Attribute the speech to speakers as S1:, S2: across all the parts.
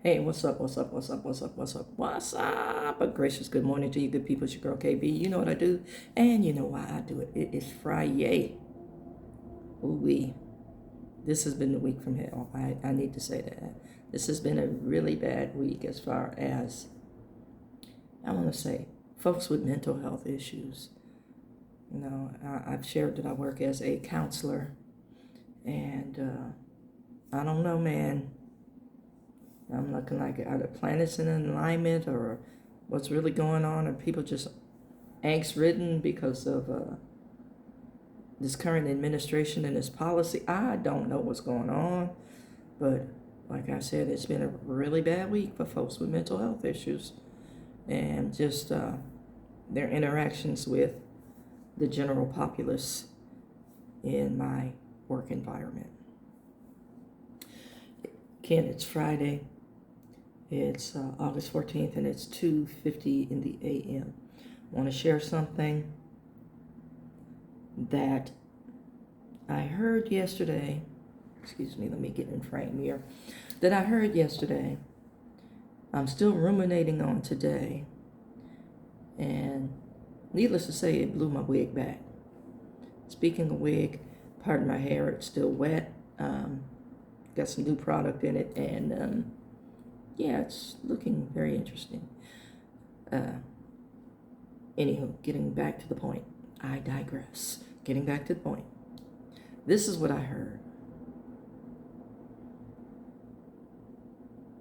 S1: Hey, what's up? What's up? What's up? What's up? What's up? What's up? A gracious good morning to you, good people. It's your girl KB. You know what I do, and you know why I do it. It is Friday. Ooh-wee. This has been the week from hell. I need to say that. This has been a really bad week as far as, I want to say, folks with mental health issues. You know, I've shared that I work as a counselor, and I don't know, man. I'm looking like, are the planets in alignment, or what's really going on? Are people just angst-ridden because of this current administration and this policy? I don't know what's going on, but like I said, it's been a really bad week for folks with mental health issues and just their interactions with the general populace in my work environment. Again, it's Friday. It's August 14th, and it's 2:50 in the a.m. I want to share something that I heard yesterday. Excuse me, let me get in frame here. That I heard yesterday. I'm still ruminating on today. And needless to say, it blew my wig back. Speaking of wig, pardon my hair, it's still wet. Got some new product in it, and yeah, it's looking very interesting. Anywho, getting back to the point. I digress. Getting back to the point. This is what I heard.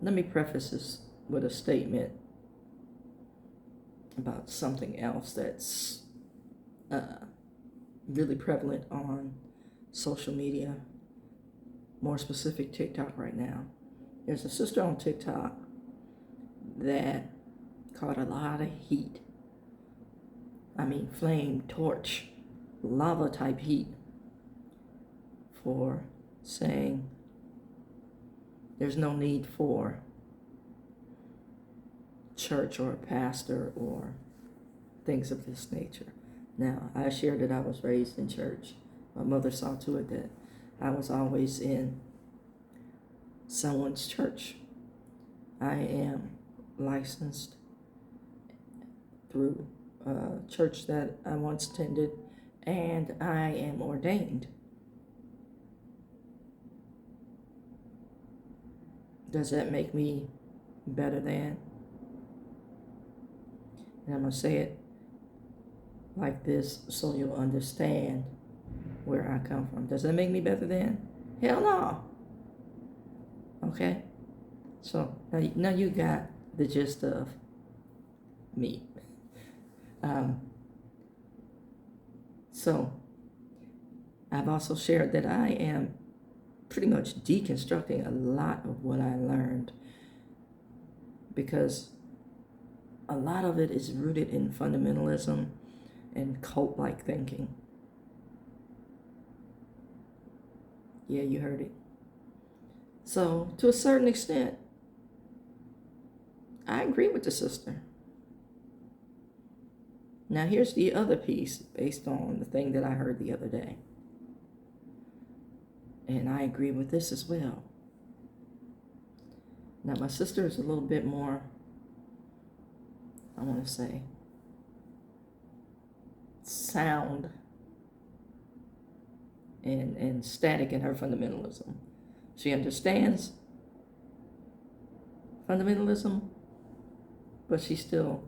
S1: Let me preface this with a statement about something else that's really prevalent on social media, more specific TikTok right now. There's a sister on TikTok that caught a lot of heat. I mean, flame, torch, lava type heat for saying there's no need for church or a pastor or things of this nature. Now, I shared that I was raised in church. My mother saw to it that I was always in someone's church. I am licensed through a church that I once attended, and I am ordained. Does that make me better than? And I'm going to say it like this so you'll understand where I come from. Does that make me better than? Hell no. Okay? So now you got the gist of me. So I've also shared that I am pretty much deconstructing a lot of what I learned, because a lot of it is rooted in fundamentalism and cult-like thinking. Yeah, you heard it. So to a certain extent, I agree with the sister. Now here's the other piece based on the thing that I heard the other day. And I agree with this as well. Now my sister is a little bit more, I want to say, sound and static in her fundamentalism. She understands fundamentalism, but she still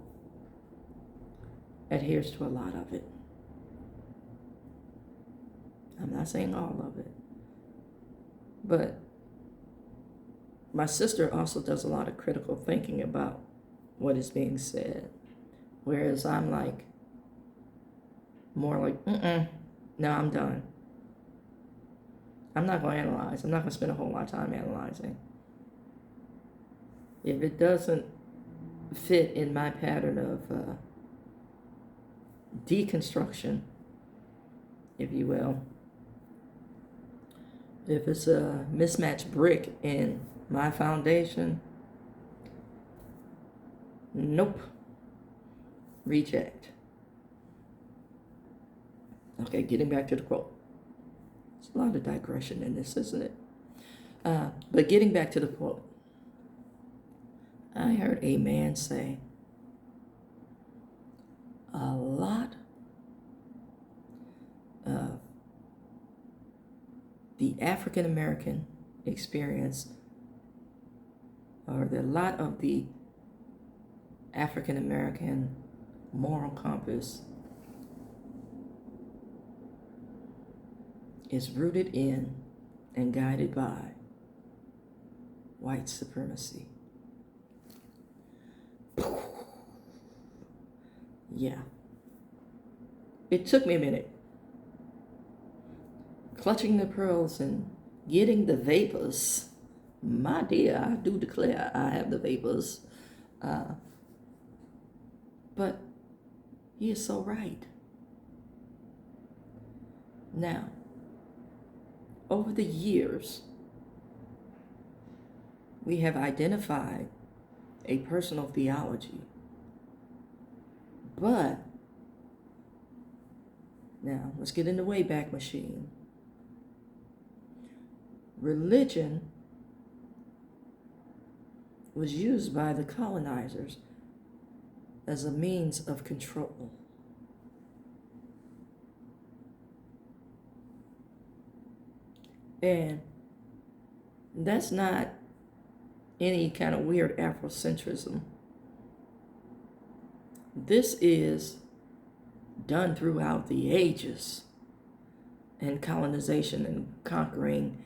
S1: adheres to a lot of it. I'm not saying all of it. But my sister also does a lot of critical thinking about what is being said. Whereas I'm like, more like, no, I'm done. I'm not going to analyze. I'm not going to spend a whole lot of time analyzing. If it doesn't fit in my pattern of deconstruction, if you will, if it's a mismatched brick in my foundation, nope, reject. Okay, getting back to the quote. There's a lot of digression in this, isn't it? But getting back to the quote. I heard a man say, a lot of the African American experience, or a lot of the African American moral compass is rooted in and guided by white supremacy. Yeah. It took me a minute. Clutching the pearls and getting the vapors. My dear, I do declare I have the vapors. But he is so right. Now, over the years, we have identified a personal theology. But, now, let's get in the Wayback Machine. Religion was used by the colonizers as a means of control. And that's not any kind of weird Afrocentrism. This is done throughout the ages, and colonization and conquering.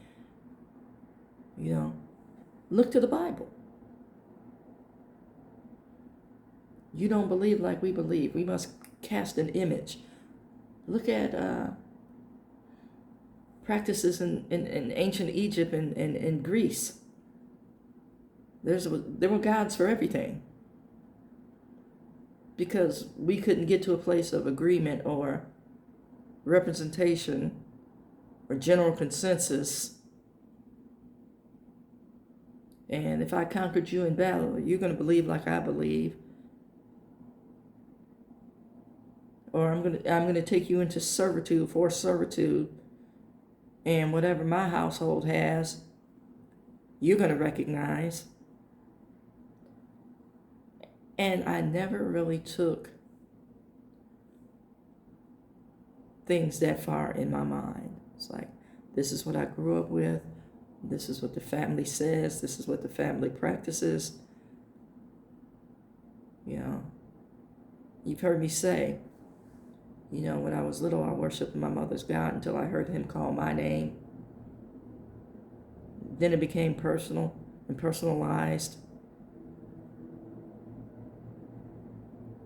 S1: Look to the Bible. You don't believe like we believe. We must cast an image. Look at practices in ancient Egypt and Greece. There were gods for everything, because we couldn't get to a place of agreement or representation or general consensus. And if I conquered you in battle, you're going to believe like I believe. Or I'm going to take you into servitude, forced servitude, and whatever my household has, you're going to recognize. And I never really took things that far in my mind. It's like, this is what I grew up with. This is what the family says. This is what the family practices. You've heard me say, when I was little, I worshiped my mother's God until I heard him call my name. Then it became personal and personalized.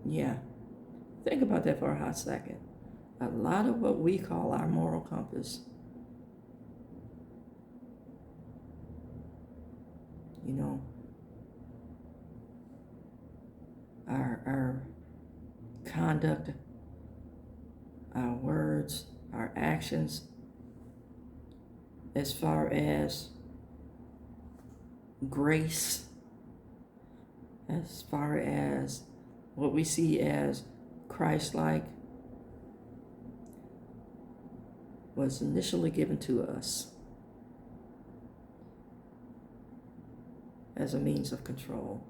S1: Yeah. Think about that for a hot second. A lot of what we call our moral compass, our conduct, our words, our actions, as far as grace, as far as what we see as Christ-like, was initially given to us as a means of control.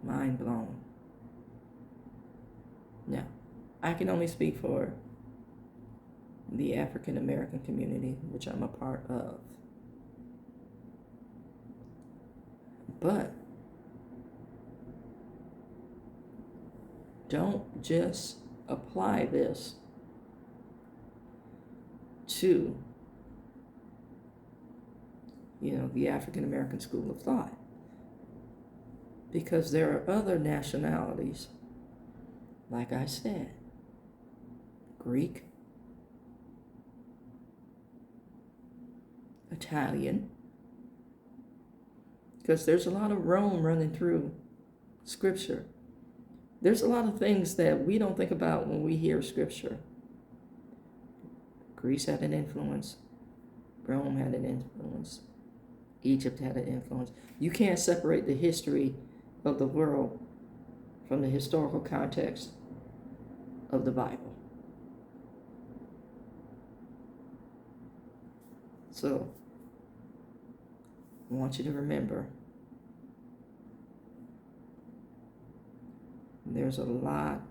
S1: Mind blown. Now, I can only speak for the African American community, which I'm a part of. But don't just apply this to, the African American school of thought. Because there are other nationalities, like I said, Greek, Italian, because there's a lot of Rome running through Scripture. There's a lot of things that we don't think about when we hear Scripture. Greece had an influence. Rome had an influence. Egypt had an influence. You can't separate the history of the world from the historical context of the Bible. So I want you to remember there's a lot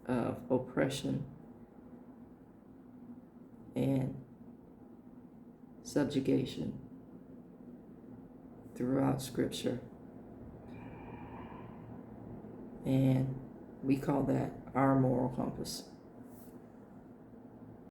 S1: of oppression and subjugation throughout Scripture. And we call that our moral compass.